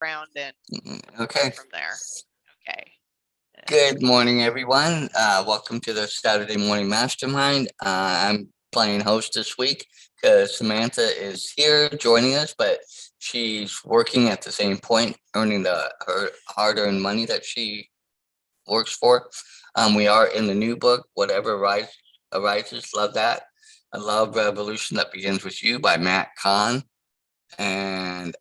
Round and Okay. from there. Okay. Good morning, everyone. Welcome to the Saturday Morning Mastermind. I'm playing host this week because Samantha is here joining us, but she's working at the same point, earning her hard-earned money that she works for. We are in the new book, Arises. Love that. A Love Revolution That Begins With You by Matt Kahn. And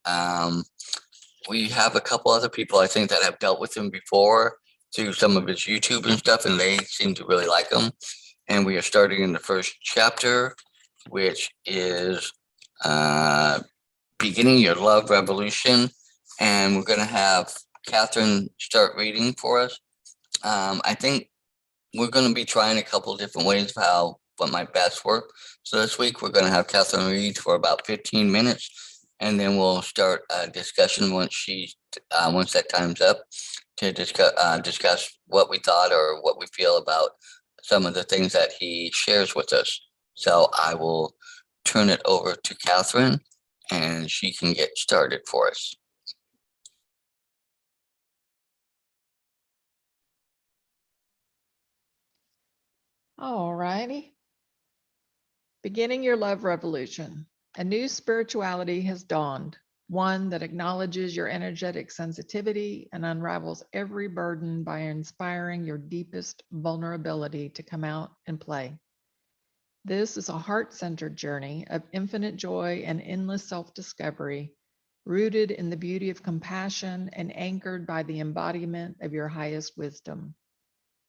we have a couple other people I think that have dealt with him before through some of his YouTube and stuff, and they seem to really like him. And we are starting in the first chapter, which is uh, beginning your love revolution. And we're going to have Catherine start reading for us. I think we're going to be trying a couple of different ways of what might best work. So this week we're going to have Catherine read for about 15 minutes, and then we'll start a discussion once that time's up to discuss what we thought or what we feel about some of the things that he shares with us. So I will turn it over to Catherine, and she can get started for us. All righty. Beginning your love revolution. A new spirituality has dawned, one that acknowledges your energetic sensitivity and unravels every burden by inspiring your deepest vulnerability to come out and play. This is a heart-centered journey of infinite joy and endless self-discovery, rooted in the beauty of compassion and anchored by the embodiment of your highest wisdom.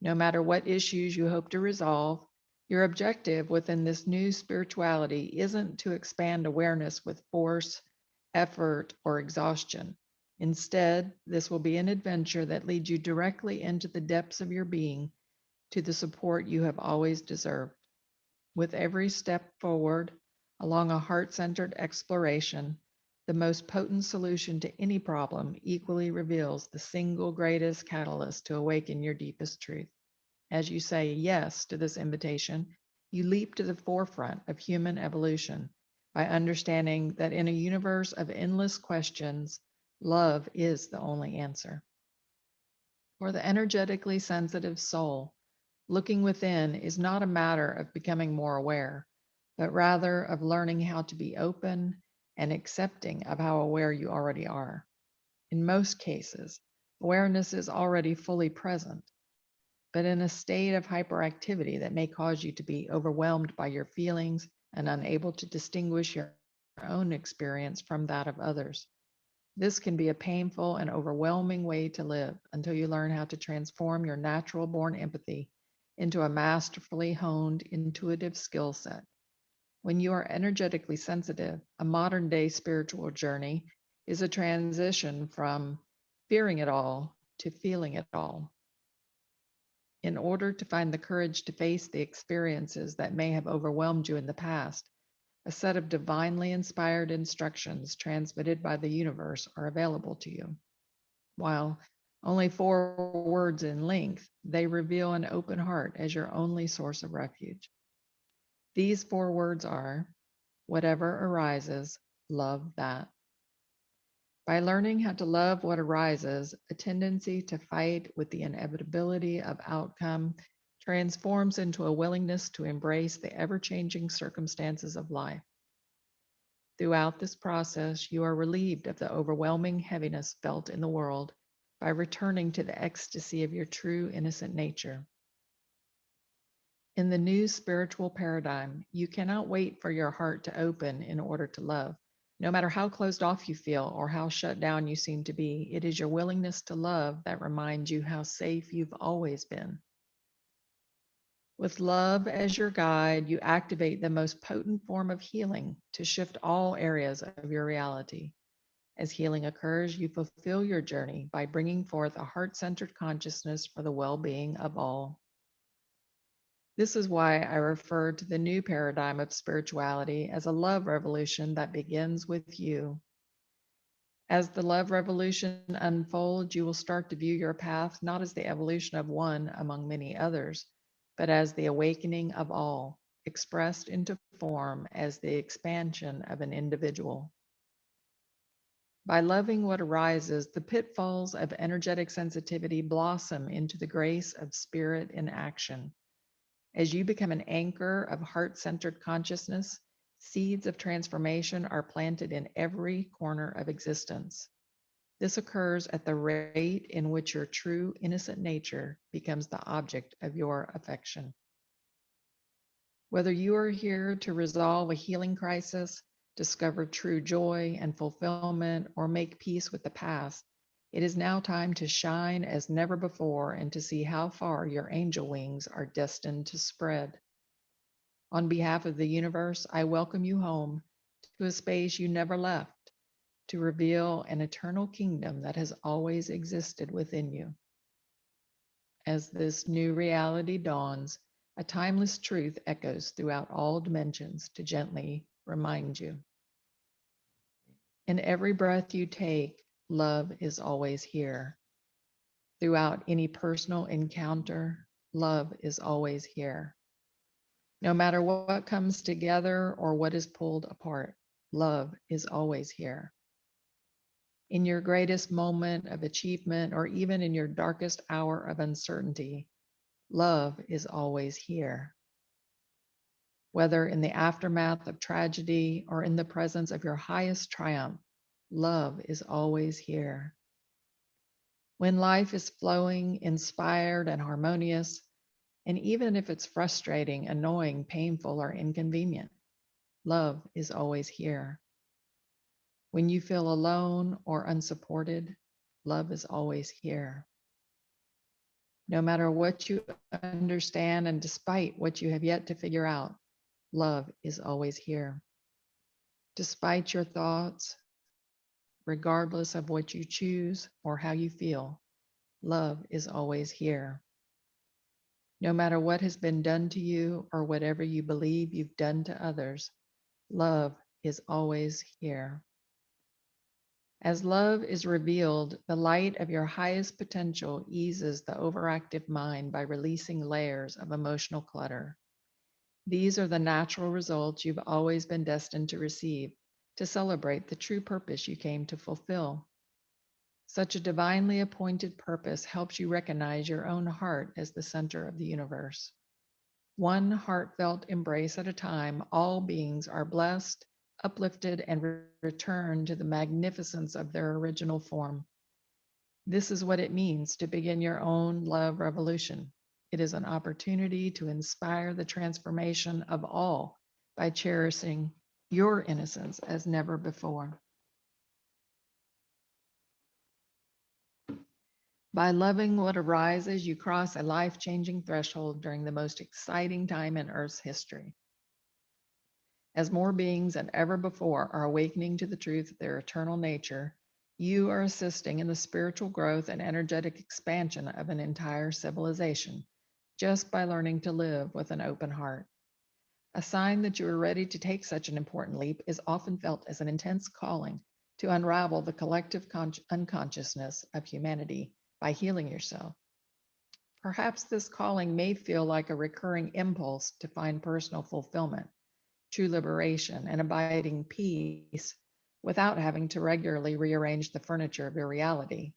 No matter what issues you hope to resolve, your objective within this new spirituality isn't to expand awareness with force, effort, or exhaustion. Instead, this will be an adventure that leads you directly into the depths of your being to the support you have always deserved. With every step forward along a heart centered exploration, the most potent solution to any problem equally reveals the single greatest catalyst to awaken your deepest truth. As you say yes to this invitation, you leap to the forefront of human evolution by understanding that in a universe of endless questions, love is the only answer. For the energetically sensitive soul, looking within is not a matter of becoming more aware, but rather of learning how to be open and accepting of how aware you already are. In most cases, awareness is already fully present, but in a state of hyperactivity that may cause you to be overwhelmed by your feelings and unable to distinguish your own experience from that of others. This can be a painful and overwhelming way to live until you learn how to transform your natural born empathy into a masterfully honed intuitive skill set. When you are energetically sensitive, a modern day spiritual journey is a transition from fearing it all to feeling it all. In order to find the courage to face the experiences that may have overwhelmed you in the past, a set of divinely inspired instructions transmitted by the universe are available to you. While only 4 words in length, they reveal an open heart as your only source of refuge. These 4 words are: whatever arises, love that. By learning how to love what arises, a tendency to fight with the inevitability of outcome transforms into a willingness to embrace the ever changing circumstances of life. Throughout this process, you are relieved of the overwhelming heaviness felt in the world by returning to the ecstasy of your true innocent nature. In the new spiritual paradigm, you cannot wait for your heart to open in order to love. No matter how closed off you feel or how shut down you seem to be, it is your willingness to love that reminds you how safe you've always been. With love as your guide, you activate the most potent form of healing to shift all areas of your reality. As healing occurs, you fulfill your journey by bringing forth a heart centered consciousness for the well being of all. This is why I refer to the new paradigm of spirituality as a love revolution that begins with you. As the love revolution unfolds, you will start to view your path not as the evolution of one among many others, but as the awakening of all, expressed into form as the expansion of an individual. By loving what arises, the pitfalls of energetic sensitivity blossom into the grace of spirit in action. As you become an anchor of heart-centered consciousness, seeds of transformation are planted in every corner of existence. This occurs at the rate in which your true innocent nature becomes the object of your affection. Whether you are here to resolve a healing crisis, discover true joy and fulfillment, or make peace with the past, it is now time to shine as never before and to see how far your angel wings are destined to spread. On behalf of the universe, I welcome you home to a space you never left, to reveal an eternal kingdom that has always existed within you. As this new reality dawns, a timeless truth echoes throughout all dimensions to gently remind you. In every breath you take, love is always here. Throughout any personal encounter, love is always here. No matter what comes together or what is pulled apart, love is always here. In your greatest moment of achievement or even in your darkest hour of uncertainty, love is always here. Whether in the aftermath of tragedy or in the presence of your highest triumph, love is always here. When life is flowing, inspired, and harmonious, and even if it's frustrating, annoying, painful, or inconvenient, love is always here. When you feel alone or unsupported, love is always here. No matter what you understand and despite what you have yet to figure out, love is always here. Despite your thoughts, regardless of what you choose or how you feel, love is always here. No matter what has been done to you or whatever you believe you've done to others, love is always here. As love is revealed, the light of your highest potential eases the overactive mind by releasing layers of emotional clutter. These are the natural results you've always been destined to receive to celebrate the true purpose you came to fulfill. Such a divinely appointed purpose helps you recognize your own heart as the center of the universe. One heartfelt embrace at a time, all beings are blessed, uplifted, and returned to the magnificence of their original form. This is what it means to begin your own love revolution. It is an opportunity to inspire the transformation of all by cherishing your innocence as never before. By loving what arises, you cross a life-changing threshold during the most exciting time in Earth's history. As more beings than ever before are awakening to the truth of their eternal nature, you are assisting in the spiritual growth and energetic expansion of an entire civilization just by learning to live with an open heart. A sign that you are ready to take such an important leap is often felt as an intense calling to unravel the collective unconsciousness of humanity by healing yourself. Perhaps this calling may feel like a recurring impulse to find personal fulfillment, true liberation, and abiding peace without having to regularly rearrange the furniture of your reality.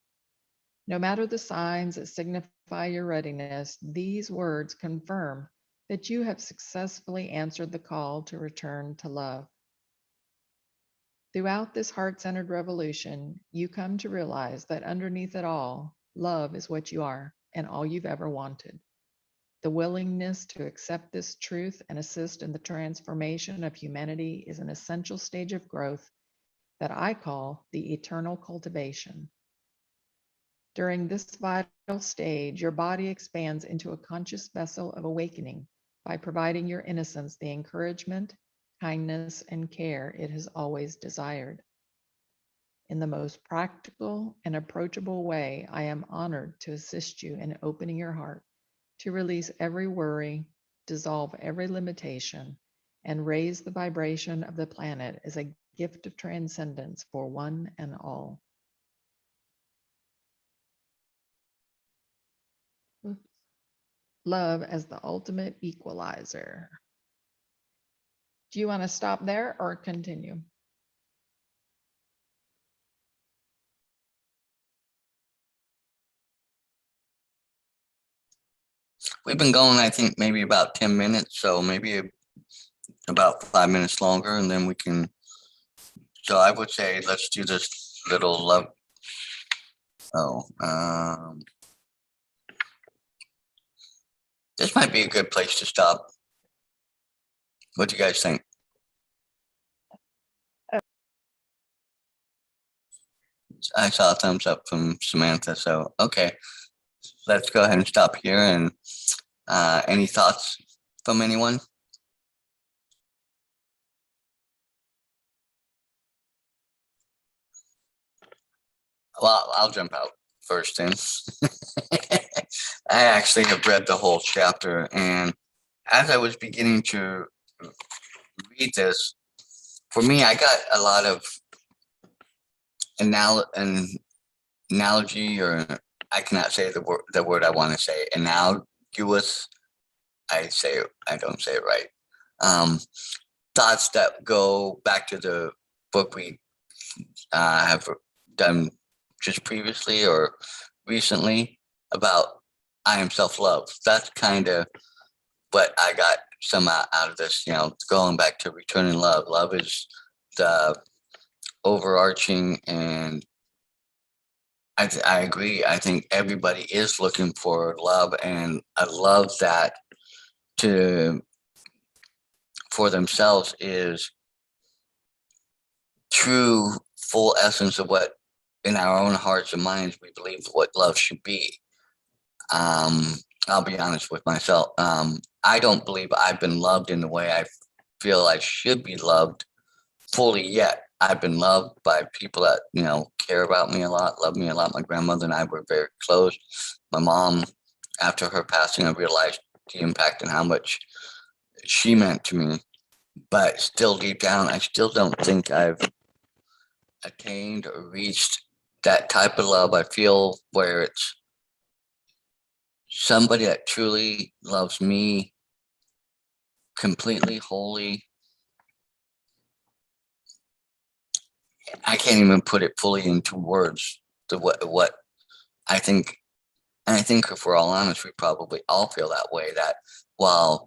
No matter the signs that signify your readiness, these words confirm that you have successfully answered the call to return to love. Throughout this heart-centered revolution, you come to realize that underneath it all, love is what you are and all you've ever wanted. The willingness to accept this truth and assist in the transformation of humanity is an essential stage of growth that I call the eternal cultivation. During this vital stage, your body expands into a conscious vessel of awakening by providing your innocence the encouragement, kindness, and care it has always desired. In the most practical and approachable way, I am honored to assist you in opening your heart to release every worry, dissolve every limitation, and raise the vibration of the planet as a gift of transcendence for one and all. Love as the ultimate equalizer. Do you want to stop there or continue? We've been going, I think, maybe about 10 minutes, so maybe about 5 minutes longer, and then we can. So I would say let's do this little love. Oh, this might be a good place to stop. What do you guys think? I saw a thumbs up from Samantha, so okay, let's go ahead and stop here. And any thoughts from anyone? Well, I'll jump out first then. I actually have read the whole chapter, and as I was beginning to read this, for me, I got a lot of analogy, or I cannot say the word I want to say. Analogous. I don't say it right. Thoughts that go back to the book we have done just previously or recently about I am self-love. That's kind of what I got some out of this, going back to returning love. Love is the overarching, and I agree. I think everybody is looking for love, and I love that for themselves is true full essence of what in our own hearts and minds we believe what love should be. I'll be honest with myself. I don't believe I've been loved in the way I feel I should be loved fully yet. I've been loved by people that, care about me a lot, love me a lot. My grandmother and I were very close. My mom, after her passing, I realized the impact and how much she meant to me. But still deep down, I still don't think I've attained or reached that type of love I feel where it's somebody that truly loves me completely, wholly. I can't even put it fully into words to what I think. And I think if we're all honest, we probably all feel that way, that while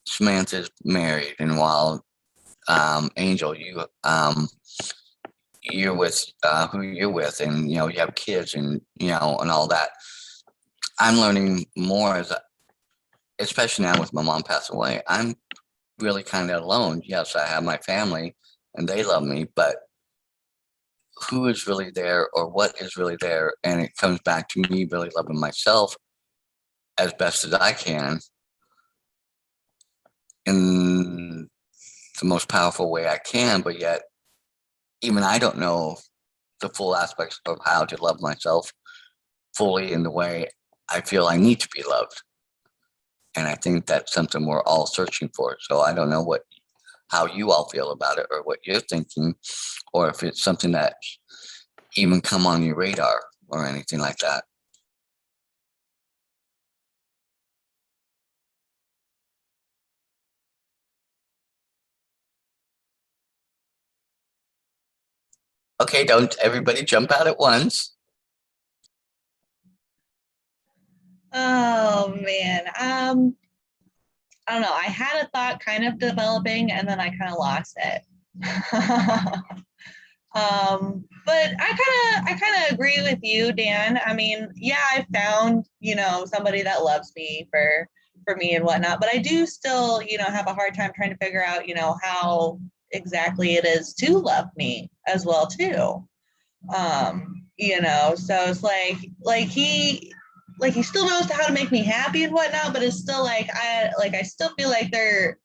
Samantha's married and while Angel, you're with who you're with, and you have kids, and and all that. I'm learning more especially now with my mom passing away. I'm really kind of alone. Yes, I have my family, and they love me, but who is really there, or what is really there? And it comes back to me really loving myself as best as I can in the most powerful way I can. But yet, even I don't know the full aspects of how to love myself fully in the way I feel I need to be loved. And I think that's something we're all searching for. So I don't know how you all feel about it, or what you're thinking, or if it's something that even come on your radar or anything like that. Okay, don't everybody jump out at once. Oh man. I don't know. I had a thought kind of developing and then I kind of lost it. But I kind of agree with you, Dan. I mean, yeah, I found, somebody that loves me for me and whatnot, but I do still, have a hard time trying to figure out, how exactly it is to love me as well too. So it's like he still knows how to make me happy and whatnot, but it's still I still feel like there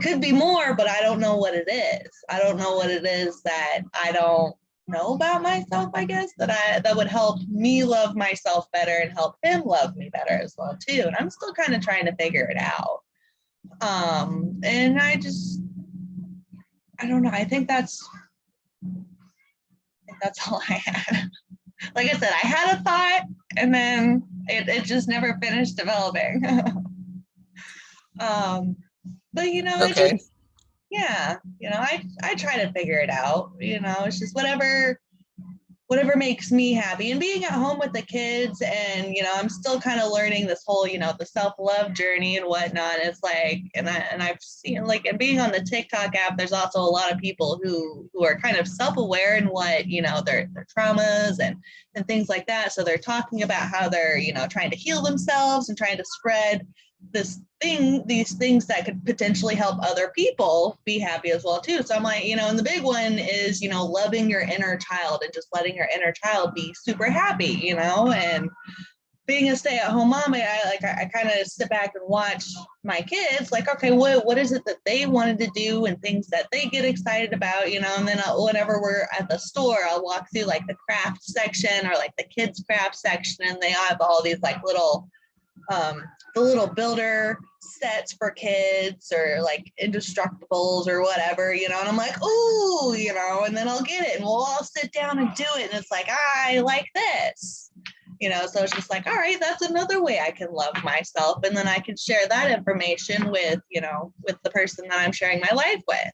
could be more, but I don't know what it is. I don't know what it is that I don't know about myself, I guess, that would help me love myself better and help him love me better as well too. And I'm still kind of trying to figure it out. And I don't know. I think that's all I had. Like I said, I had a thought and then it just never finished developing. But Okay. I try to figure it out. It's just whatever whatever makes me happy. And being at home with the kids, and I'm still kind of learning this whole the self-love journey and whatnot. It's like, and I've seen, like, and being on the TikTok app, there's also a lot of people who are kind of self-aware in what their traumas and things like that. So they're talking about how they're trying to heal themselves and trying to spread these things that could potentially help other people be happy as well too. So I'm like, and the big one is, loving your inner child and just letting your inner child be super happy, and being a stay-at-home mom, I kind of sit back and watch my kids, like, okay, what is it that they wanted to do and things that they get excited about, and then whenever we're at the store, I'll walk through like the craft section or like the kids craft section, and they have all these like little the little builder sets for kids or like indestructibles or whatever, and I'm like, ooh, and then I'll get it and we'll all sit down and do it. And it's like, I like this, so it's just like, all right, that's another way I can love myself. And then I can share that information with, with the person that I'm sharing my life with,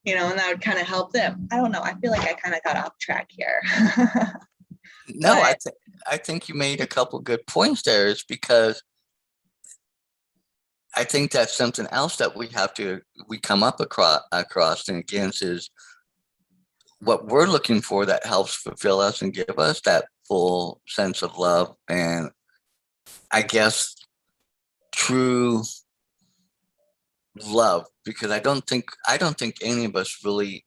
and that would kind of help them. I don't know. I feel like I kind of got off track here. No, I think you made a couple good points there. Is because I think that's something else that we come up across and against is what we're looking for that helps fulfill us and give us that full sense of love and I guess true love, because I don't think any of us really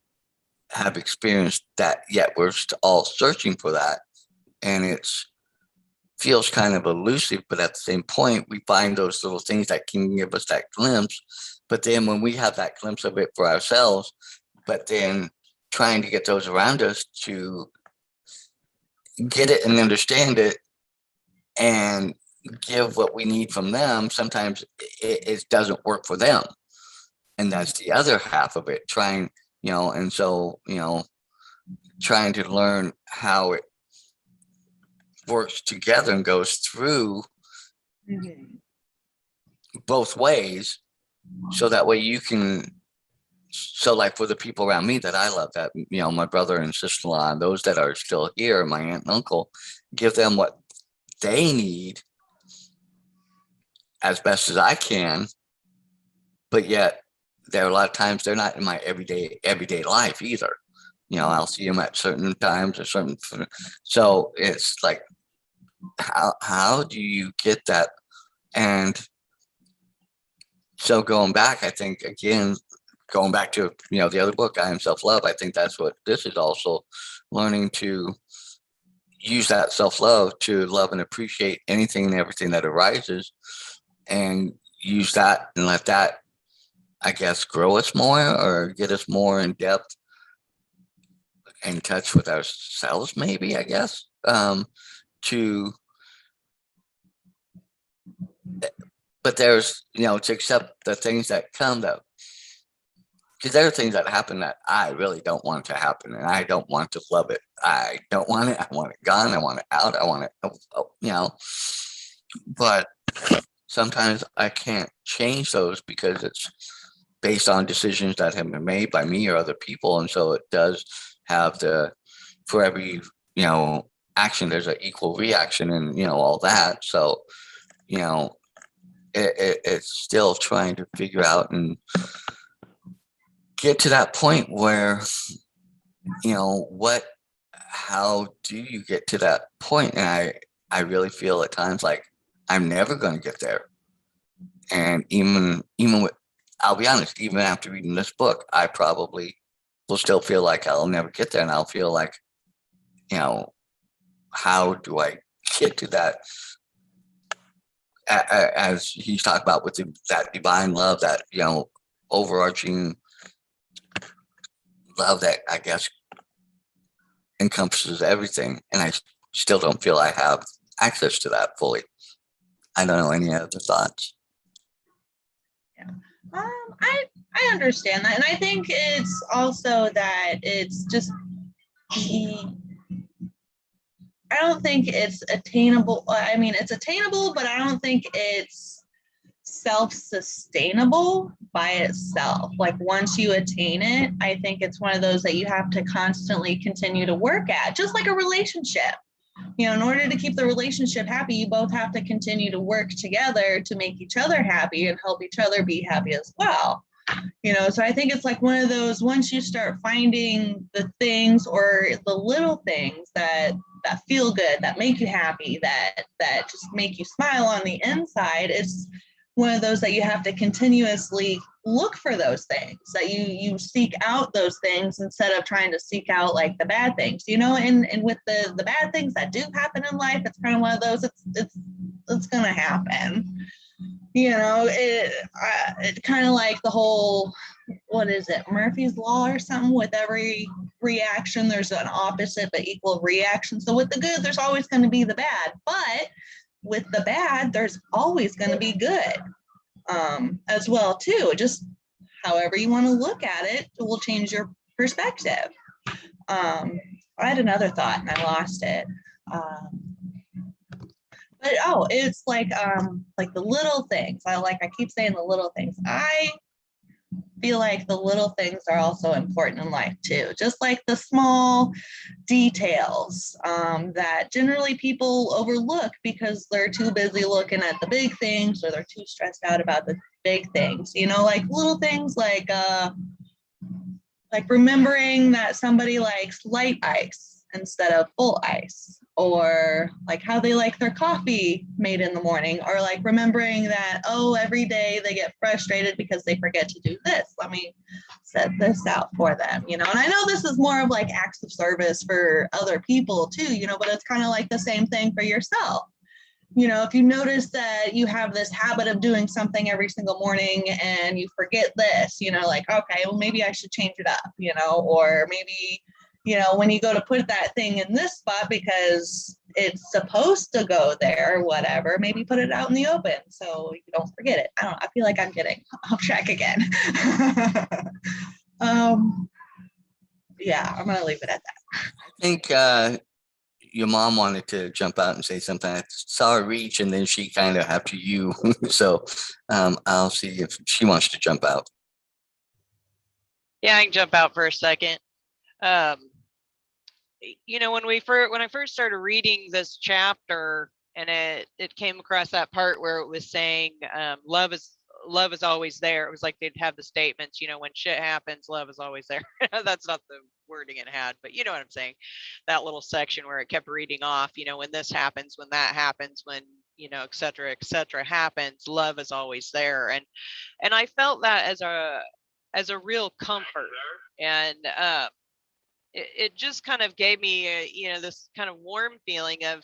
have experienced that yet. We're all searching for that, and it's feels kind of elusive, but at the same point, we find those little things that can give us that glimpse. But then when we have that glimpse of it for ourselves, but then trying to get those around us to get it and understand it and give what we need from them, sometimes it doesn't work for them. And that's the other half of it, trying, and so, trying to learn how it works together and goes through both ways, so that way you can, so like for the people around me that I love, that my brother and sister-in-law and those that are still here, my aunt and uncle, give them what they need as best as I can, but yet there are a lot of times they're not in my everyday life either. I'll see them at certain times or certain, so it's like, how do you get that? And so going back, I think, again, going back to the other book, I Am Self-Love, I think that's what this is also, learning to use that self-love to love and appreciate anything and everything that arises, and use that and let that, I guess, grow us more or get us more in depth, in touch with ourselves, maybe, I guess, but there's, to accept the things that come, though, because there are things that happen that I really don't want to happen, and I don't want to love it. I don't want it. I want it gone. I want it out. I want it, but sometimes I can't change those because it's based on decisions that have been made by me or other people. And so it does have for every, action, there's an equal reaction and, all that. So, it's still trying to figure out and get to that point where, how do you get to that point? And I really feel at times like I'm never going to get there. And even with, I'll be honest, even after reading this book, I probably will still feel like I'll never get there. And I'll feel like, how do I get to that? As he's talked about with that divine love, that, overarching love that I guess encompasses everything. And I still don't feel I have access to that fully. I don't know any other thoughts. Yeah. I understand that. And I think it's also that it's just, I don't think it's attainable. I mean, it's attainable, but I don't think it's self-sustainable by itself. Like once you attain it, I think it's one of those that you have to constantly continue to work at, just like a relationship. You know, in order to keep the relationship happy, you both have to continue to work together to make each other happy and help each other be happy as well. You know, so I think it's like one of those, once you start finding the things or the little things that feel good, that make you happy, that just make you smile on the inside, it's one of those that you have to continuously look for those things, that you seek out those things instead of trying to seek out like the bad things, you know. And with the bad things that do happen in life, it's kind of one of those, it's gonna happen, you know. It kind of like the whole, what is it, Murphy's Law or something, with every reaction there's an opposite but equal reaction. So with the good, there's always going to be the bad, but with the bad, there's always going to be good as well too. Just however you want to look at it will change your perspective. I had another thought and I lost it. But it's like the little things. I keep saying the little things. I feel like the little things are also important in life too, just like the small details that generally people overlook because they're too busy looking at the big things, or they're too stressed out about the big things, you know, like little things like remembering that somebody likes light ice instead of full ice, or like how they like their coffee made in the morning, or like remembering that, every day they get frustrated because they forget to do this. Let me set this out for them, you know. And I know this is more of like acts of service for other people too, you know, but it's kind of like the same thing for yourself. You know, if you notice that you have this habit of doing something every single morning and you forget this, you know, like, okay, well, maybe I should change it up, you know, or maybe, you know, when you go to put that thing in this spot because it's supposed to go there or whatever, maybe put it out in the open so you don't forget it. I don't know. I feel like I'm getting off track again. Yeah, I'm going to leave it at that. I think your mom wanted to jump out and say something. I saw her reach and then she kind of after you. So I'll see if she wants to jump out. Yeah, I can jump out for a second. You know, when I first started reading this chapter, and it came across that part where it was saying love is always there. It was like they'd have the statements, you know, when shit happens, love is always there. That's not the wording it had, but you know what I'm saying. That little section where it kept reading off, you know, when this happens, when that happens, when, you know, et cetera happens, love is always there. And I felt that as a real comfort. And it just kind of gave me you know, this kind of warm feeling of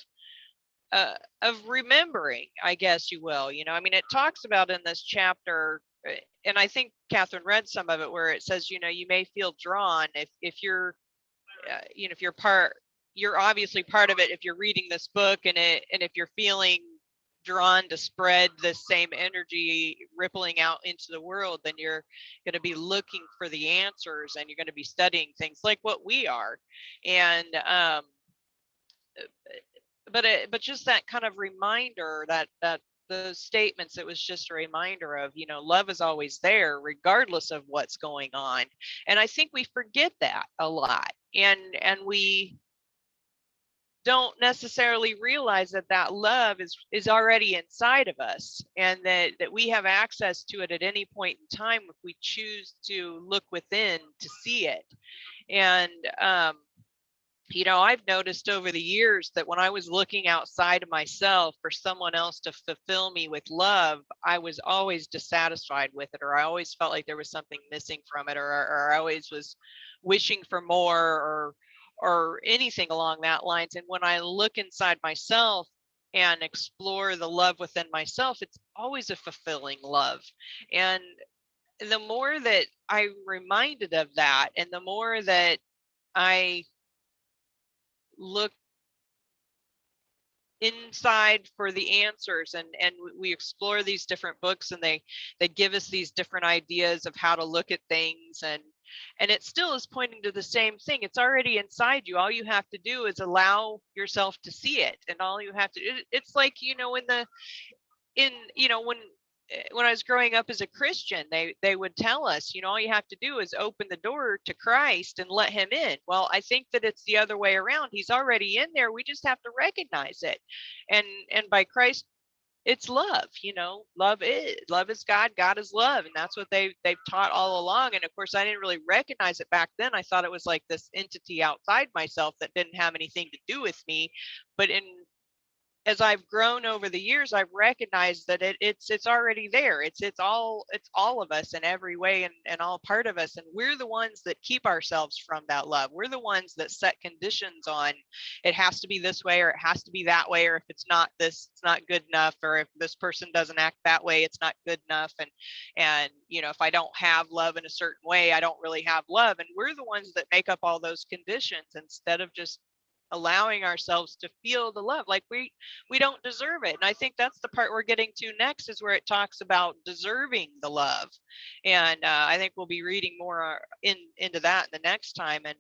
remembering, I guess you will. You know, I mean, it talks about in this chapter, and I think Catherine read some of it, where it says, you know, you may feel drawn if you're you know, if you're obviously part of it if you're reading this book, and if you're feeling drawn to spread the same energy rippling out into the world, then you're going to be looking for the answers, and you're going to be studying things like what we are. And but just that kind of reminder, that those statements, it was just a reminder of, you know, love is always there regardless of what's going on. And I think we forget that a lot, and we don't necessarily realize that love is already inside of us, and that we have access to it at any point in time if we choose to look within to see it. And you know, I've noticed over the years that when I was looking outside of myself for someone else to fulfill me with love, I was always dissatisfied with it, or I always felt like there was something missing from it, or I always was wishing for more, or anything along that lines. And when I look inside myself and explore the love within myself, it's always a fulfilling love. And the more that I'm reminded of that, and the more that I look inside for the answers, and we explore these different books, and they give us these different ideas of how to look at things, and it still is pointing to the same thing. It's already inside you. All you have to do is allow yourself to see it, and all you have to, it's like, you know, you know, when when I was growing up as a Christian, they would tell us, you know, all you have to do is open the door to Christ and let him in. Well, I think that it's the other way around. He's already in there. We just have to recognize it. And by Christ, it's love. You know, love is God. God is love, and that's what they've taught all along. And of course, I didn't really recognize it back then. I thought it was like this entity outside myself that didn't have anything to do with me. But as I've grown over the years, I've recognized that it's already there. It's all of us in every way, and all part of us. And we're the ones that keep ourselves from that love. We're the ones that set conditions on it has to be this way, or it has to be that way, or if it's not this, it's not good enough, or if this person doesn't act that way, it's not good enough. And you know, if I don't have love in a certain way, I don't really have love. And we're the ones that make up all those conditions instead of just allowing ourselves to feel the love. Like we don't deserve it. And I think that's the part we're getting to next, is where it talks about deserving the love. And I think we'll be reading more into that in the next time. And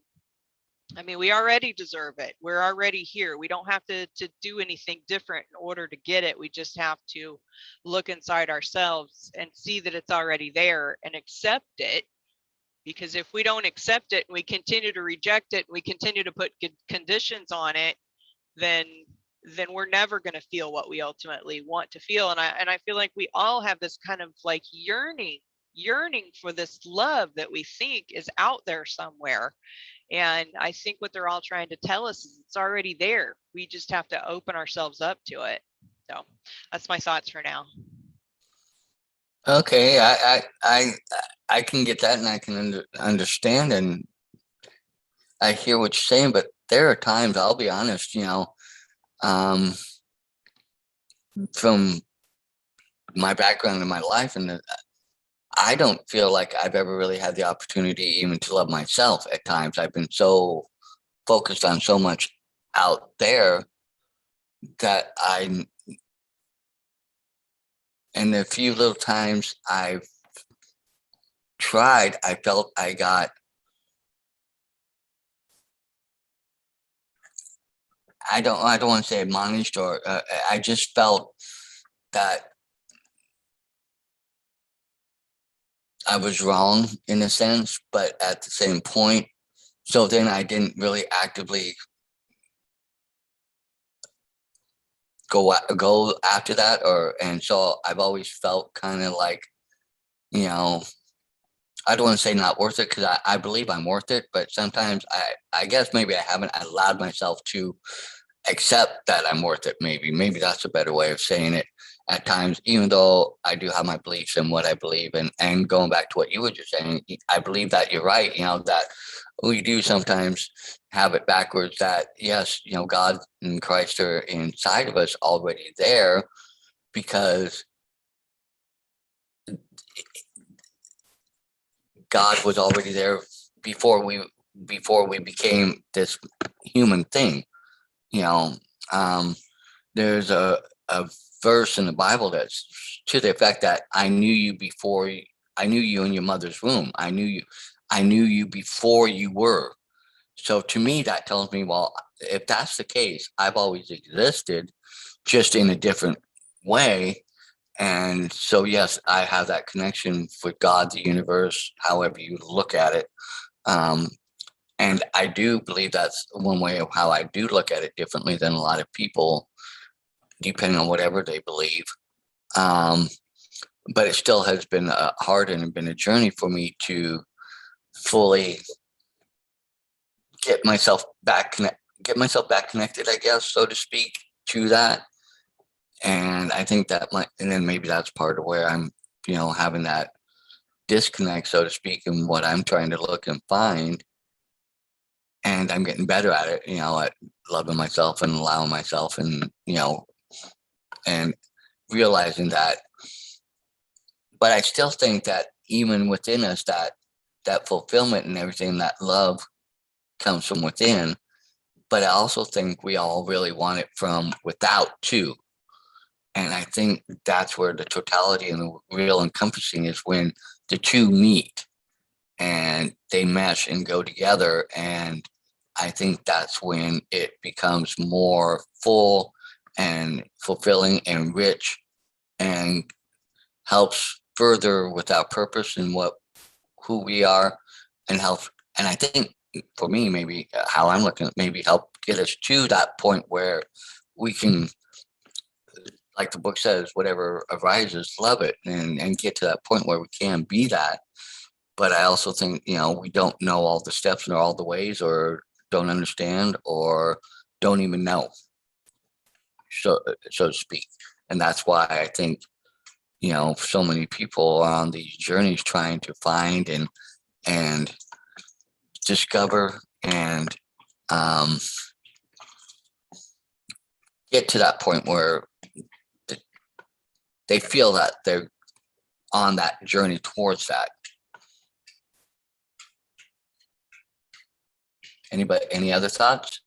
I mean, we already deserve it. We're already here. We don't have to do anything different in order to get it. We just have to look inside ourselves and see that it's already there and accept it. Because if we don't accept it and we continue to reject it, and we continue to put conditions on it, then we're never going to feel what we ultimately want to feel. And I feel like we all have this kind of like yearning for this love that we think is out there somewhere. And I think what they're all trying to tell us is it's already there. We just have to open ourselves up to it. So that's my thoughts for now. Okay, I can get that, and I can understand, and I hear what you're saying. But there are times, I'll be honest, you know, from my background in my life, and I don't feel like I've ever really had the opportunity even to love myself. At times, I've been so focused on so much out there that and the few little times I've tried, I felt I got, I don't want to say admonished, or I just felt that I was wrong in a sense, but at the same point, so then I didn't really actively go after that, and so I've always felt kind of like, you know, I don't want to say not worth it, because I believe I'm worth it, but sometimes I guess maybe I haven't allowed myself to accept that I'm worth it. Maybe that's a better way of saying it at times, even though I do have my beliefs in what I believe. And going back to what you were just saying, I believe that you're right, you know, that we do sometimes have it backwards, that yes, you know, God and Christ are inside of us already there, because God was already there before we became this human thing. You know, there's a verse in the Bible that's to the effect that I knew you in your mother's womb. I knew you before you were. So to me, that tells me, well, if that's the case, I've always existed, just in a different way. And so, yes, I have that connection with God, the universe, however you look at it. And I do believe that's one way of how I do look at it differently than a lot of people, depending on whatever they believe. But it still has been hard and been a journey for me to fully get myself back connected, I guess, so to speak, to that. And I think that and then maybe that's part of where I'm, you know, having that disconnect, so to speak, in what I'm trying to look and find. And I'm getting better at it, you know, at loving myself and allowing myself, and, you know, and realizing that. But I still think that even within us, that fulfillment and everything, that love comes from within. But I also think we all really want it from without too. And I think that's where the totality and the real encompassing is, when the two meet and they mesh and go together. And I think that's when it becomes more full and fulfilling and rich, and helps further with our purpose and who we are, and help. And I think for me, maybe how I'm looking at, maybe help get us to that point where we can, like the book says, whatever arises, love it, and get to that point where we can be that. But I also think, we don't know all the steps or all the ways, or don't understand, or don't even know, so to speak. And that's why I think, so many people are on these journeys trying to find and discover and get to that point where they feel that they're on that journey towards that. Anybody, any other thoughts?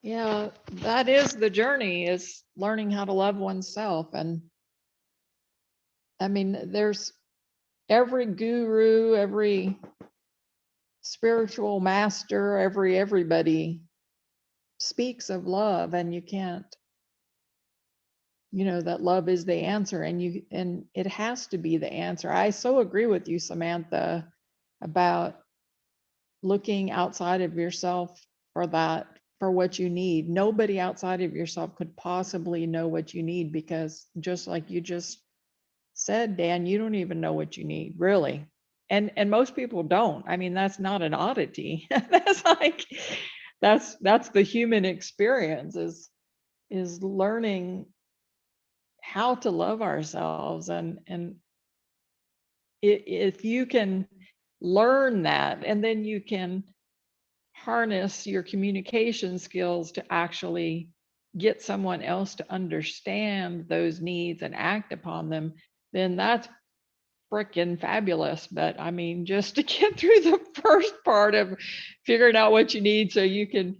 Yeah, that is the journey, is learning how to love oneself. And I mean, there's every guru, every spiritual master, everybody speaks of love, and you can't, that love is the answer, and it has to be the answer. I so agree with you, Samantha, about looking outside of yourself for what you need. Nobody outside of yourself could possibly know what you need, because just like you just said, Dan, you don't even know what you need, really. And most people don't. I mean, that's not an oddity. That's the human experience, is learning how to love ourselves. And if you can learn that, and then you can harness your communication skills to actually get someone else to understand those needs and act upon them, then that's freaking fabulous. But I mean, just to get through the first part of figuring out what you need so you can,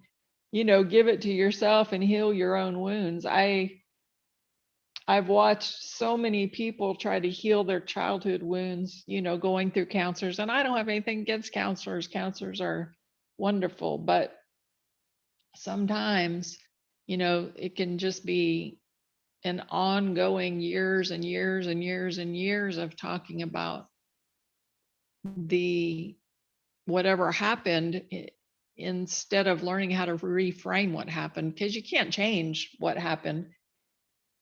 give it to yourself and heal your own wounds. I've watched so many people try to heal their childhood wounds, going through counselors, and I don't have anything against counselors. Counselors are wonderful, but sometimes, it can just be an ongoing years and years and years and years of talking about the whatever happened, instead of learning how to reframe what happened, because you can't change what happened.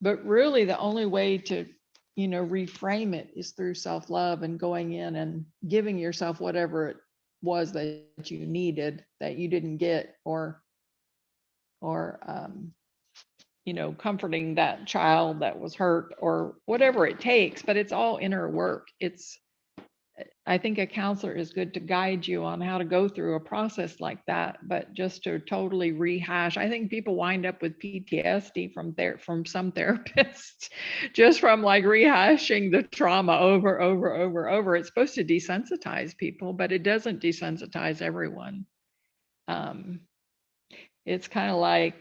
But really the only way to, reframe it is through self-love, and going in and giving yourself whatever it was that you needed that you didn't get, or comforting that child that was hurt, or whatever it takes. But it's all inner work. I think a counselor is good to guide you on how to go through a process like that, but just to totally rehash. I think people wind up with PTSD from some therapists, just from like rehashing the trauma over. It's supposed to desensitize people, but it doesn't desensitize everyone. It's kind of like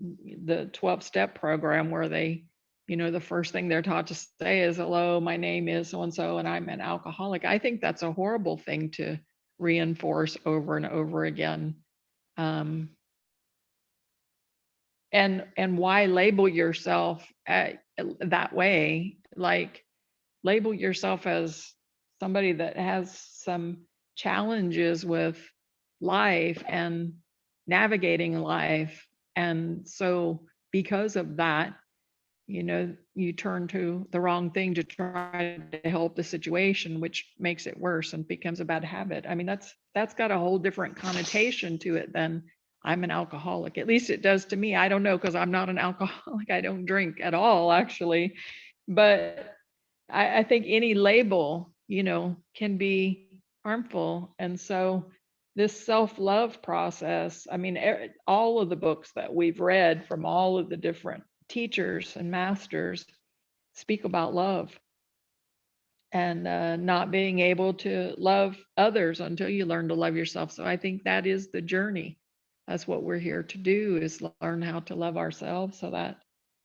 the 12-step program, where they, the first thing they're taught to say is, hello, my name is so-and-so, and I'm an alcoholic. I think that's a horrible thing to reinforce over and over again. And why label yourself that way? Like, label yourself as somebody that has some challenges with life and navigating life. And so because of that, you turn to the wrong thing to try to help the situation, which makes it worse and becomes a bad habit. I mean, that's got a whole different connotation to it than I'm an alcoholic. At least it does to me. I don't know, because I'm not an alcoholic. I don't drink at all, actually. But I think any label, can be harmful. And so this self-love process, I mean, all of the books that we've read from all of the different teachers and masters speak about love, and not being able to love others until you learn to love yourself. So I think that is the journey. That's what we're here to do, is learn how to love ourselves, so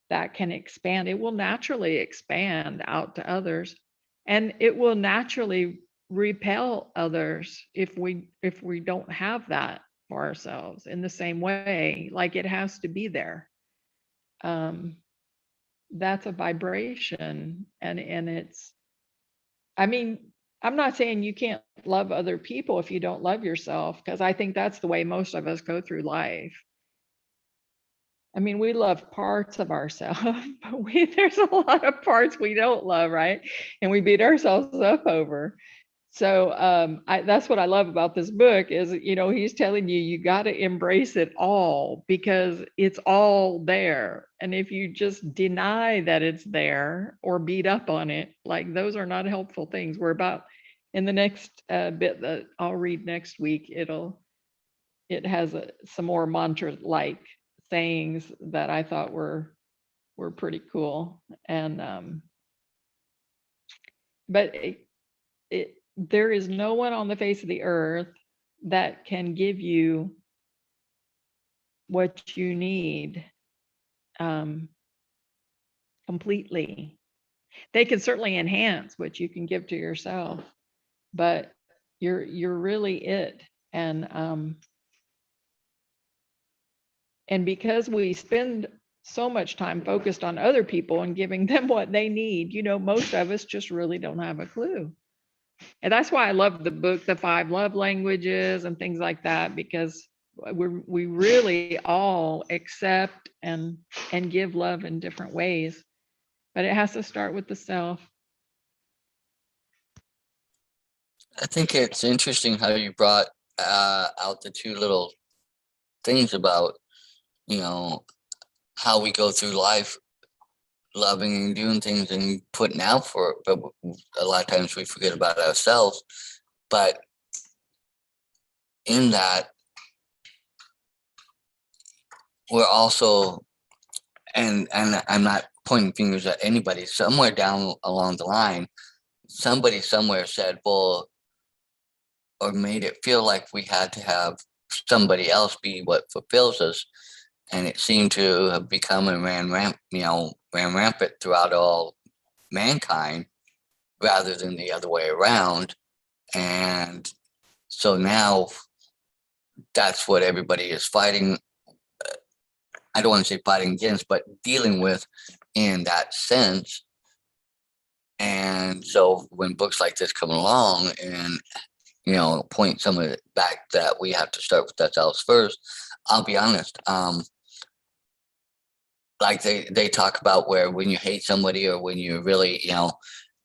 that can expand. It will naturally expand out to others, and it will naturally repel others if we don't have that. for ourselves in the same way. Like it has to be there. That's a vibration, and it's, I mean, I'm not saying you can't love other people if you don't love yourself, because I think that's the way most of us go through life. I mean, we love parts of ourselves, but there's a lot of parts we don't love, right? And we beat ourselves up over. So that's what I love about this book is, he's telling you got to embrace it all because it's all there. And if you just deny that it's there or beat up on it, like those are not helpful things. We're about in the next bit that I'll read next week. It has some more mantra-like sayings that I thought were pretty cool. And but there is no one on the face of the earth that can give you what you need completely. They can certainly enhance what you can give to yourself, but you're really it. And because we spend so much time focused on other people and giving them what they need, most of us just really don't have a clue. And that's why I love the book, The 5 Love Languages and things like that, because we really all accept and give love in different ways, but it has to start with the self. I think it's interesting how you brought out the two little things about, how we go through life loving and doing things and putting out for it, but a lot of times we forget about ourselves. But in that, we're also, and I'm not pointing fingers at anybody, somewhere down along the line, somebody somewhere said, well, or made it feel like we had to have somebody else be what fulfills us. And it seemed to have become and ran rampant throughout all mankind rather than the other way around. And so now that's what everybody is fighting. I don't want to say fighting against, but dealing with in that sense. And so when books like this come along and, point some of it back that we have to start with ourselves first, I'll be honest. Like they talk about where when you hate somebody or when you really,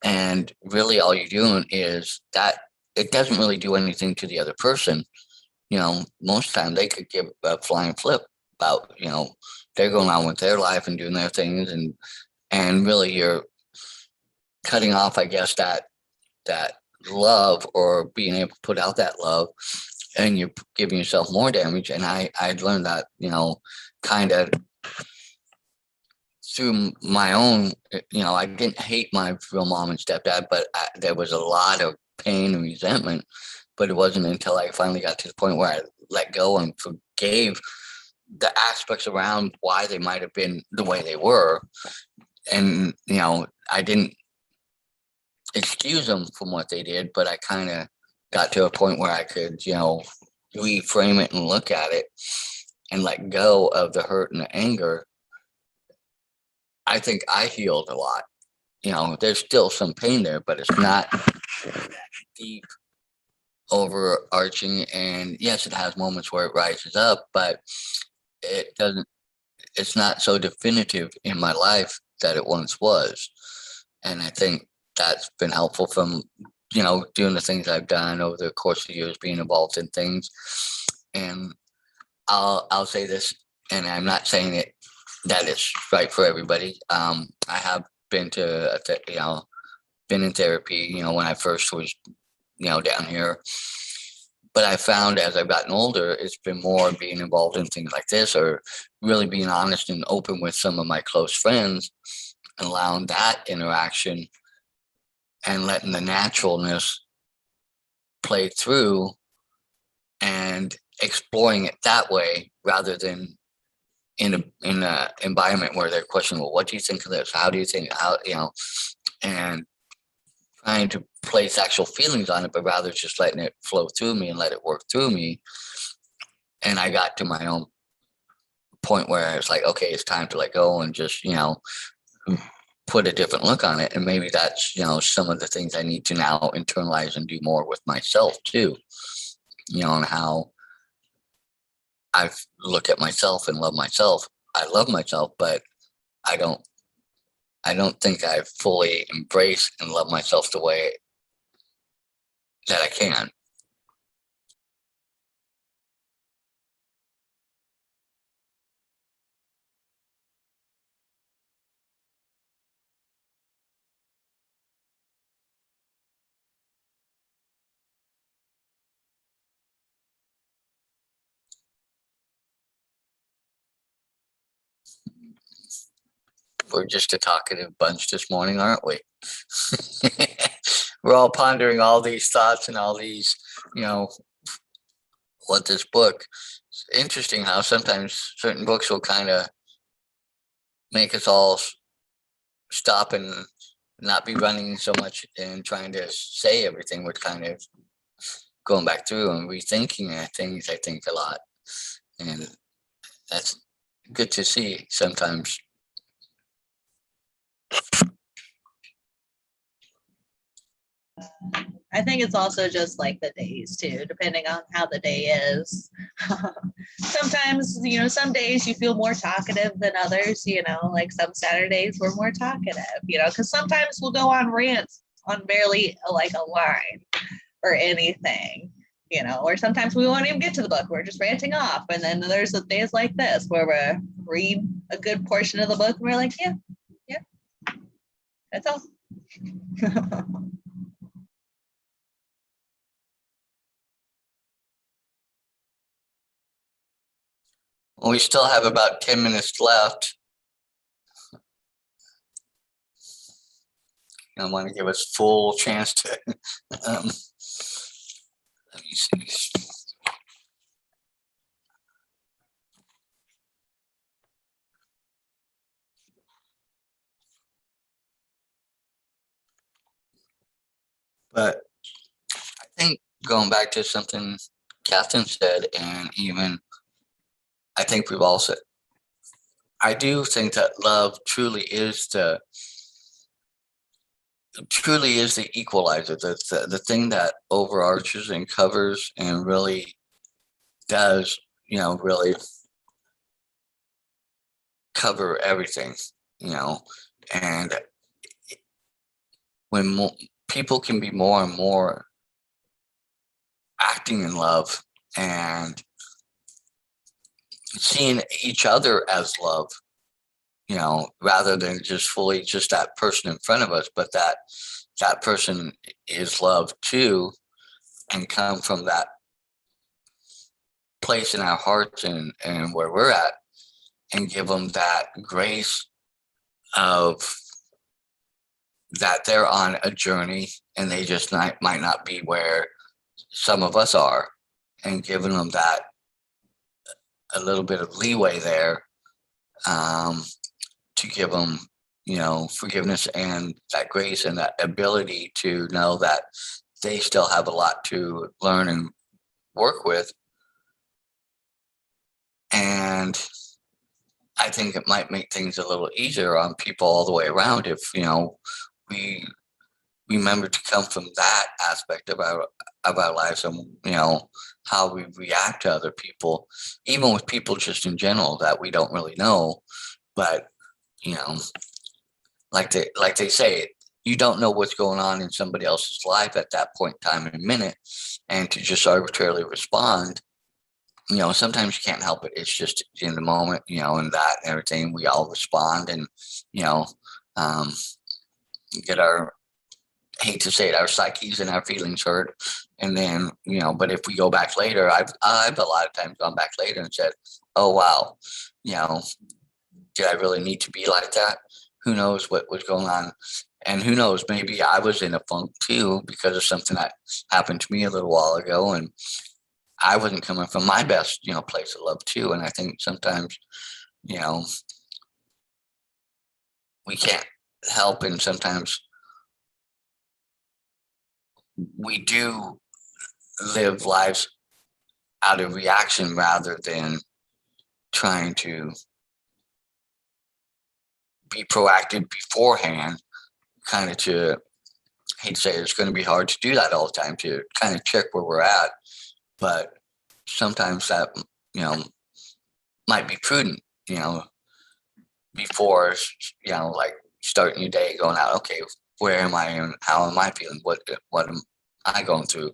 and really all you're doing is that it doesn't really do anything to the other person. Most of the time they could give a flying flip about, they're going on with their life and doing their things. And really you're cutting off, I guess, that love or being able to put out that love, and you're giving yourself more damage. And I learned that, kind of through my own, I didn't hate my real mom and stepdad, but there was a lot of pain and resentment. But it wasn't until I finally got to the point where I let go and forgave the aspects around why they might have been the way they were. And, I didn't excuse them from what they did, but I kind of got to a point where I could, reframe it and look at it and let go of the hurt and the anger. I think I healed a lot. There's still some pain there, but it's not deep, overarching. And yes, it has moments where it rises up, but it's not so definitive in my life that it once was. And I think that's been helpful from, doing the things I've done over the course of the years, being involved in things. And I'll say this, and I'm not saying it that it's right for everybody. I have been to, been in therapy, when I first was, down here. But I found as I've gotten older, it's been more being involved in things like this, or really being honest and open with some of my close friends and allowing that interaction and letting the naturalness play through and exploring it that way rather than in a environment where they're questioning, well, what do you think of this? How do you think, and trying to place actual feelings on it, but rather just letting it flow through me and let it work through me and I got to my own point where it's like, okay, it's time to let go and just, put a different look on it. And maybe that's, some of the things I need to now internalize and do more with myself too, and how I look at myself and love myself. I love myself, but I don't think I fully embrace and love myself the way that I can. We're just a talkative bunch this morning, aren't we? We're all pondering all these thoughts and all these, what this book. It's interesting how sometimes certain books will kind of make us all stop and not be running so much and trying to say everything. We're kind of going back through and rethinking things, I think, a lot. And that's good to see sometimes. I think it's also just like the days too, depending on how the day is. Sometimes, some days you feel more talkative than others, like some Saturdays we're more talkative, because sometimes we'll go on rants on barely like a line or anything, or sometimes we won't even get to the book. We're just ranting off. And then there's days like this where we read a good portion of the book and we're like, yeah, that's all. We still have about 10 minutes left. I want to give us full chance to, let me see. But I think going back to something Catherine said, and even I think we've all said, I do think that love truly is the equalizer, the thing that overarches and covers and really does, really cover everything, and when people can be more and more acting in love and seeing each other as love, rather than just fully just that person in front of us, but that person is love too, and come from that place in our hearts and where we're at, and give them that grace of that they're on a journey and they just might not be where some of us are, and giving them that a little bit of leeway there, to give them, forgiveness and that grace and that ability to know that they still have a lot to learn and work with. And I think it might make things a little easier on people all the way around if, we remember to come from that aspect of our lives, and how we react to other people, even with people just in general that we don't really know. But like they say, you don't know what's going on in somebody else's life at that point in time in a minute, and to just arbitrarily respond, sometimes you can't help it. It's just in the moment, and that and everything, we all respond and get our, hate to say it, our psyches and our feelings hurt. And then, but if we go back later, I've a lot of times gone back later and said, oh, wow, did I really need to be like that? Who knows what was going on? And who knows, maybe I was in a funk too because of something that happened to me a little while ago. And I wasn't coming from my best, place of love too. And I think sometimes, we can't help, and sometimes we do live lives out of reaction rather than trying to be proactive beforehand, kind of to, I hate to say it's going to be hard to do that all the time, to kind of check where we're at. But sometimes that, might be prudent, before, like starting your day, going out, okay, where am I and how am I feeling? What am I going through?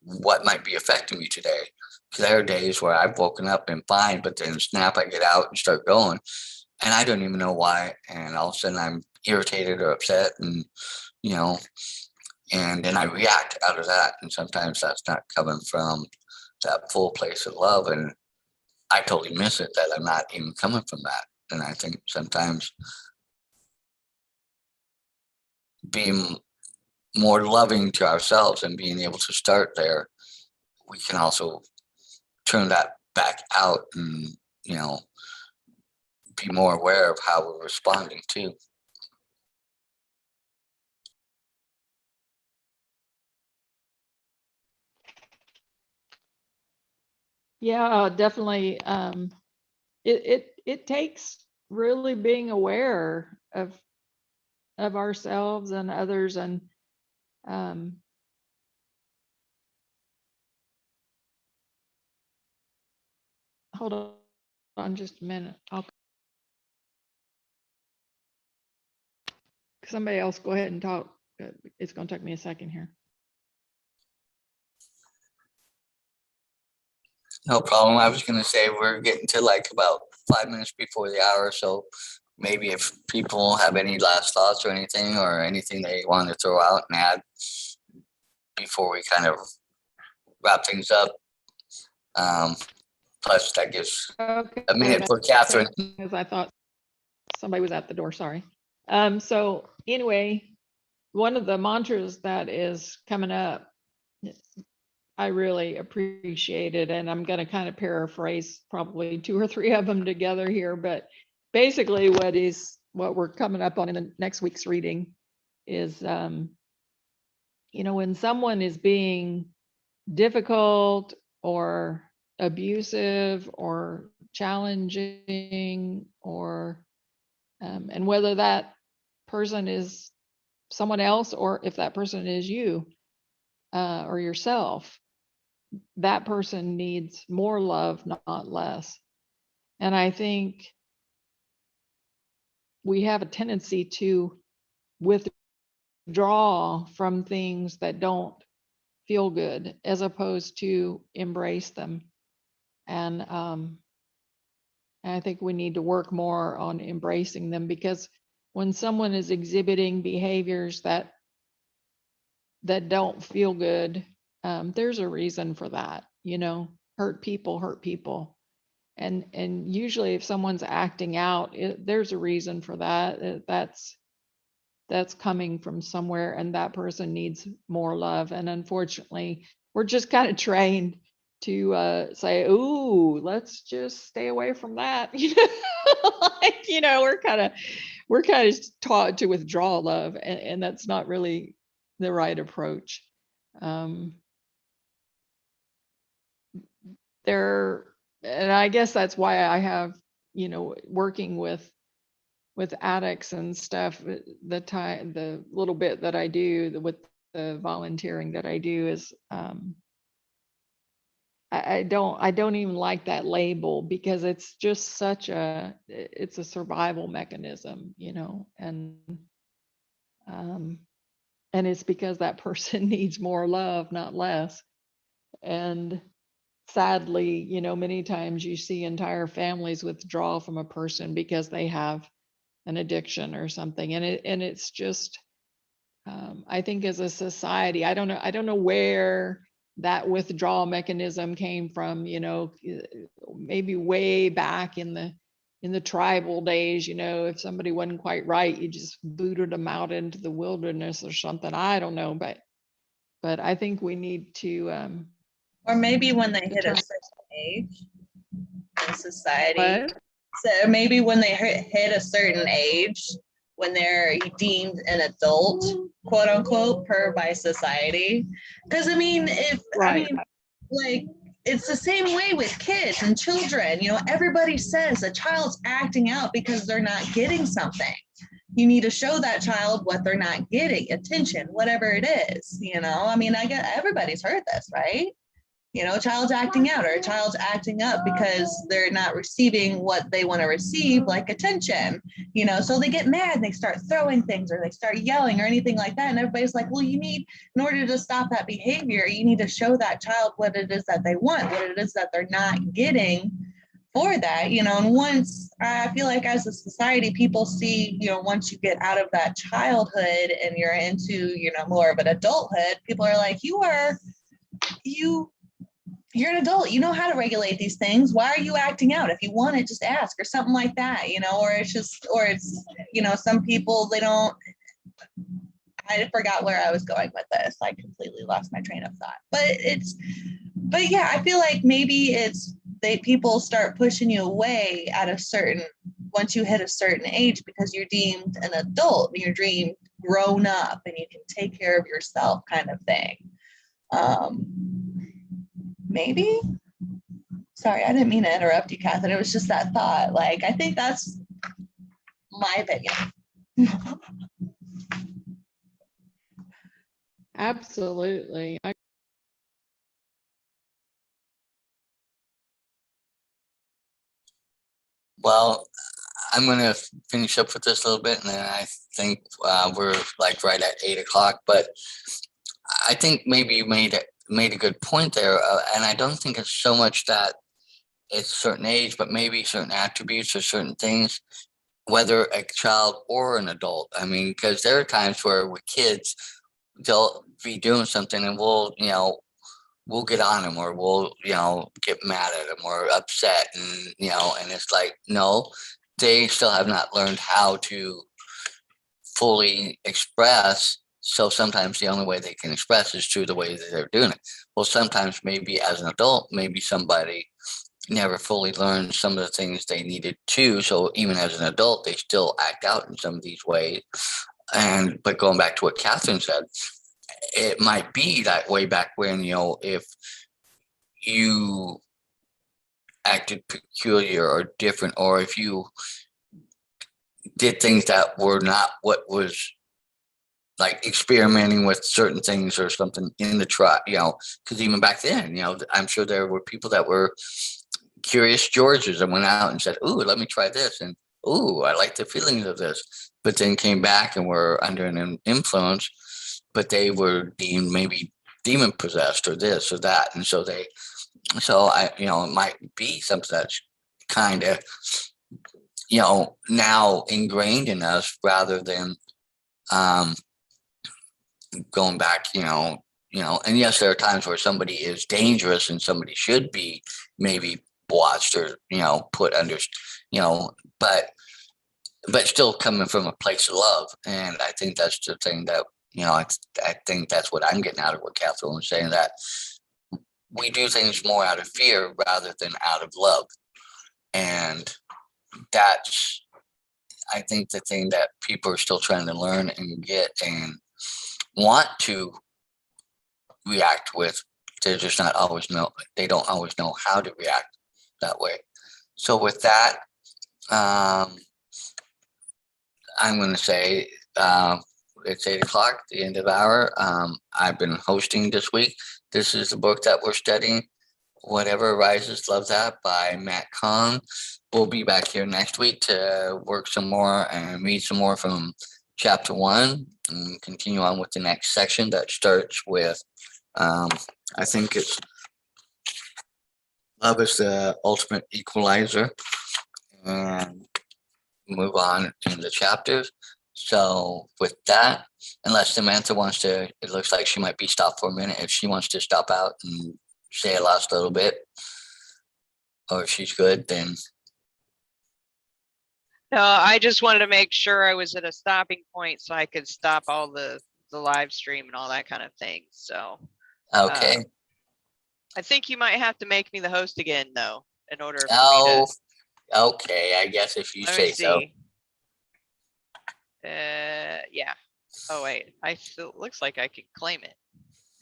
What might be affecting me today? Because there are days where I've woken up and fine, but then snap, I get out and start going, and I don't even know why. And all of a sudden I'm irritated or upset, and, and then I react out of that. And sometimes that's not coming from that full place of love. And I totally miss it that I'm not even coming from that. And I think sometimes being more loving to ourselves and being able to start there, we can also turn that back out and, be more aware of how we're responding too. Yeah, definitely. It takes really being aware of ourselves and others, and hold on just a minute. Somebody else go ahead and talk. It's going to take me a second here. No problem. I was going to say we're getting to like about 5 minutes before the hour. So maybe if people have any last thoughts or anything they want to throw out and add before we kind of wrap things up. Plus that gives a minute for Catherine. Because I thought somebody was at the door, sorry. So anyway, one of the mantras that is coming up, I really appreciate it, and I'm going to kind of paraphrase probably 2 or 3 of them together here, but basically what we're coming up on in the next week's reading is, when someone is being difficult or abusive or challenging, or and whether that person is someone else or if that person is you or yourself, that person needs more love, not less. And I think we have a tendency to withdraw from things that don't feel good as opposed to embrace them. And I think we need to work more on embracing them, because when someone is exhibiting behaviors that don't feel good, there's a reason for that. Hurt people. And usually if someone's acting out, there's a reason for that. That's coming from somewhere, and that person needs more love. And unfortunately, we're just kind of trained to say, "Ooh, let's just stay away from that." We're kind of taught to withdraw love, and that's not really the right approach. And I guess that's why I have, working with addicts and stuff, the little bit that I do with the volunteering that I do is, I don't even like that label, because it's just it's a survival mechanism, and it's because that person needs more love, not less. And sadly, many times you see entire families withdraw from a person because they have an addiction or something. And it's just, I think as a society, I don't know where that withdrawal mechanism came from, maybe way back in the tribal days, if somebody wasn't quite right, you just booted them out into the wilderness or something. I don't know, but I think we need to, or maybe when they hit a certain age in society. So maybe when they hit a certain age, when they're deemed an adult, quote unquote, by society. Because like, it's the same way with kids and children. You know, everybody says a child's acting out because they're not getting something. You need to show that child what they're not getting, attention, whatever it is. You know, I mean, I get, everybody's heard this, right? You know, a child's acting out or a child's acting up because they're not receiving what they want to receive, like attention, you know, so they get mad and they start throwing things or they start yelling or anything like that. And everybody's like, well, you need, in order to stop that behavior, you need to show that child what it is that they want, what it is that they're not getting for that, you know. And once, I feel like as a society, people see, you know, once you get out of that childhood and you're into, you know, more of an adulthood, people are like, you're an adult, you know how to regulate these things. Why are you acting out? If you want it, just ask, or something like that, you know. Or it's just, or it's, you know, some people, they don't, I forgot where I was going with this. I completely lost my train of thought. But yeah, I feel like maybe it's, people start pushing you away at a certain, once you hit a certain age, because you're deemed an adult, you're deemed grown up, and you can take care of yourself, kind of thing. Maybe. Sorry, I didn't mean to interrupt you, Catherine. It was just that thought. Like, I think that's my opinion. Absolutely. Well, I'm going to finish up with this a little bit, and then I think we're like right at 8 o'clock. But I think maybe you made a good point there, and I don't think it's so much that it's a certain age, but maybe certain attributes or certain things, whether a child or an adult. I mean, because there are times where with kids, they'll be doing something, and we'll get on them, or we'll get mad at them or upset, and and it's like, no, they still have not learned how to fully express. So sometimes the only way they can express is through the way that they're doing it. Well, sometimes maybe as an adult, maybe somebody never fully learned some of the things they needed to. So even as an adult, they still act out in some of these ways. But going back to what Catherine said, it might be that way back when, if you acted peculiar or different, or if you did things that were not what was, like experimenting with certain things or something in the trial, because even back then, I'm sure there were people that were curious Georges and went out and said, "Ooh, let me try this," and "Ooh, I like the feelings of this," but then came back and were under an influence, but they were deemed maybe demon possessed or this or that, and so it might be something that's kind of now ingrained in us rather than going back, and yes, there are times where somebody is dangerous and somebody should be maybe watched or, put under, but still coming from a place of love. And I think that's the thing that, I think that's what I'm getting out of what Catherine was saying, that we do things more out of fear rather than out of love. And that's, I think, the thing that people are still trying to learn and get and want to react with. They're just not always they don't always know how to react that way. So with that, I'm going to say it's 8 o'clock, the end of the hour. I've been hosting this week. This is the book that we're studying, Whatever Arises, Love That, by Matt Kahn. We'll be back here next week to work some more and read some more from chapter 1 and continue on with the next section that starts with, I think it's Love is the Ultimate Equalizer, and move on in the chapters. So with that, unless Samantha wants to, it looks like she might be stopped for a minute. If she wants to stop out and say a last little bit, or if she's good, then. No, I just wanted to make sure I was at a stopping point so I could stop all the live stream and all that kind of thing. So. Okay. I think you might have to make me the host again, though, in order for me to. Okay. I guess if you say so. Yeah. Oh wait, it looks like I can claim it.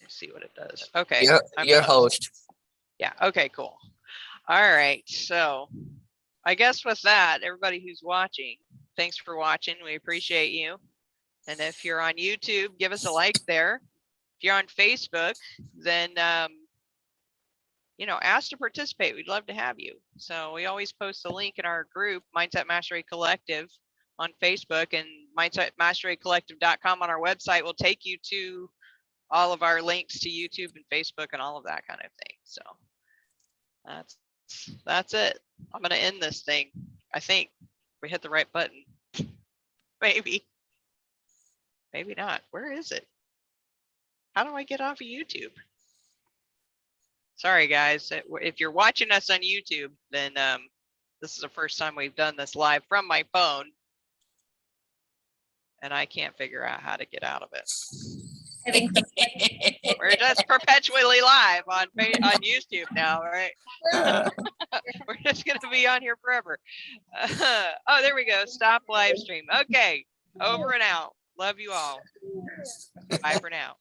Let's see what it does. Okay. You're host. Yeah. Okay, cool. All right. So I guess with that, everybody who's watching, thanks for watching. We appreciate you. And if you're on YouTube, give us a like there. If you're on Facebook, then, you know, ask to participate. We'd love to have you. So we always post a link in our group, Mindset Mastery Collective, on Facebook, and mindsetmasterycollective.com on our website will take you to all of our links to YouTube and Facebook and all of that kind of thing. So that's it. I'm going to end this thing. I think we hit the right button. Maybe not. Where is it? How do I get off of YouTube? Sorry, guys. If you're watching us on YouTube, then this is the first time we've done this live from my phone, and I can't figure out how to get out of it. We're just perpetually live on YouTube now, right? We're just going to be on here forever. Oh, there we go. Stop live stream. Okay, over and out. Love you all. Bye for now.